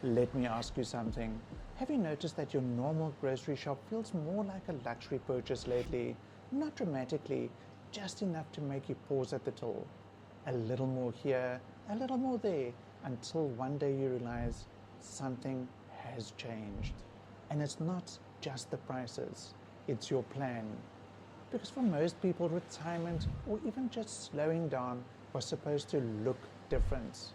Let me ask you something. Have you noticed that your normal grocery shop feels more like a luxury purchase lately? Not dramatically, just enough to make you pause at the till. A little more here, a little more there, until one day you realize something has changed. And it's not just the prices, it's your plan. Because for most people, retirement or even just slowing down was supposed to look different.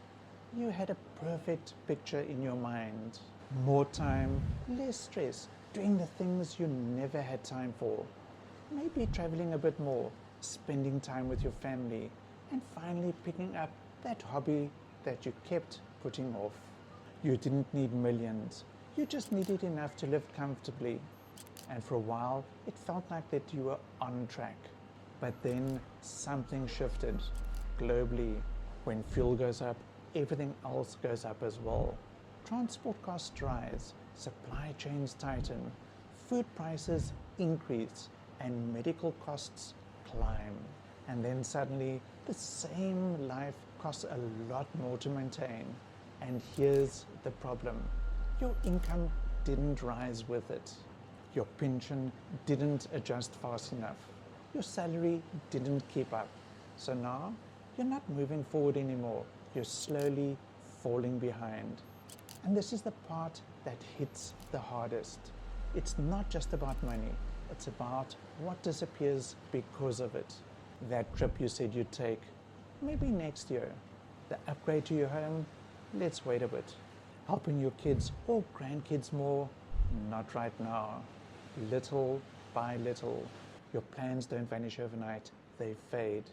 You had a perfect picture in your mind. More time, less stress, doing the things you never had time for. Maybe traveling a bit more, spending time with your family, and finally picking up that hobby that you kept putting off. You didn't need millions, you just needed enough to live comfortably. And for a while, it felt like that you were on track. But then something shifted globally. When fuel goes up, everything else goes up as well. Transport costs rise, supply chains tighten, food prices increase, and medical costs climb. And then suddenly, the same life costs a lot more to maintain. And here's the problem. Your income didn't rise with it. Your pension didn't adjust fast enough. Your salary didn't keep up. So now, you're not moving forward anymore. You're slowly falling behind. And this is the part that hits the hardest. It's not just about money. It's about what disappears because of it. That trip you said you'd take, maybe next year. The upgrade to your home, let's wait a bit. Helping your kids or grandkids more, not right now. Little by little, your plans don't vanish overnight, they fade.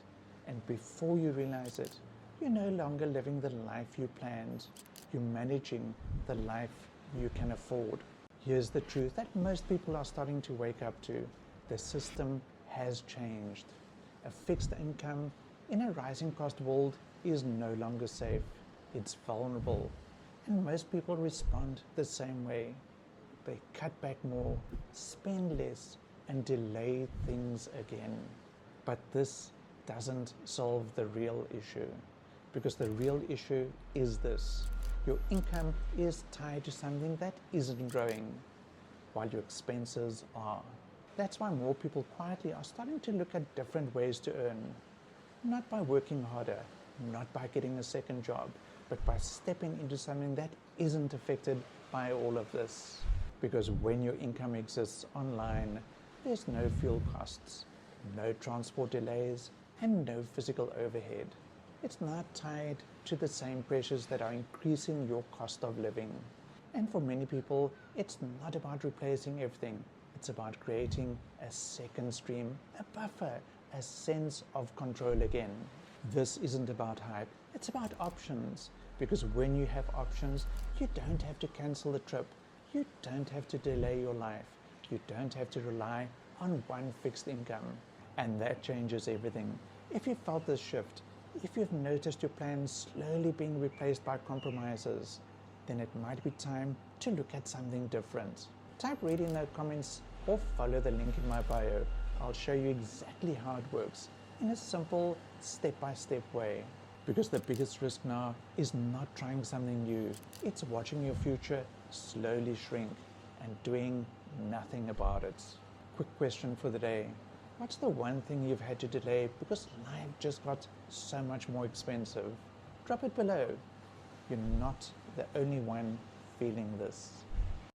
And before you realize it, you're no longer living the life you planned. You're managing the life you can afford. Here's the truth that most people are starting to wake up to. The system has changed. A fixed income in a rising cost world is no longer safe. It's vulnerable. And most people respond the same way. They cut back more, spend less, and delay things again. But this doesn't solve the real issue. Because the real issue is this. Your income is tied to something that isn't growing, while your expenses are. That's why more people quietly are starting to look at different ways to earn. Not by working harder, not by getting a second job, but by stepping into something that isn't affected by all of this. Because when your income exists online, there's no fuel costs, no transport delays, and no physical overhead. It's not tied to the same pressures that are increasing your cost of living. And for many people, it's not about replacing everything. It's about creating a second stream, a buffer, a sense of control again. This isn't about hype, it's about options. Because when you have options, you don't have to cancel the trip. You don't have to delay your life. You don't have to rely on one fixed income. And that changes everything. If you felt this shift, if you've noticed your plans slowly being replaced by compromises, then it might be time to look at something different. Type read in the comments or follow the link in my bio. I'll show you exactly how it works in a simple step-by-step way. Because the biggest risk now is not trying something new. It's watching your future slowly shrink and doing nothing about it. Quick question for the day. What's the one thing you've had to delay because life just got so much more expensive? Drop it below. You're not the only one feeling this.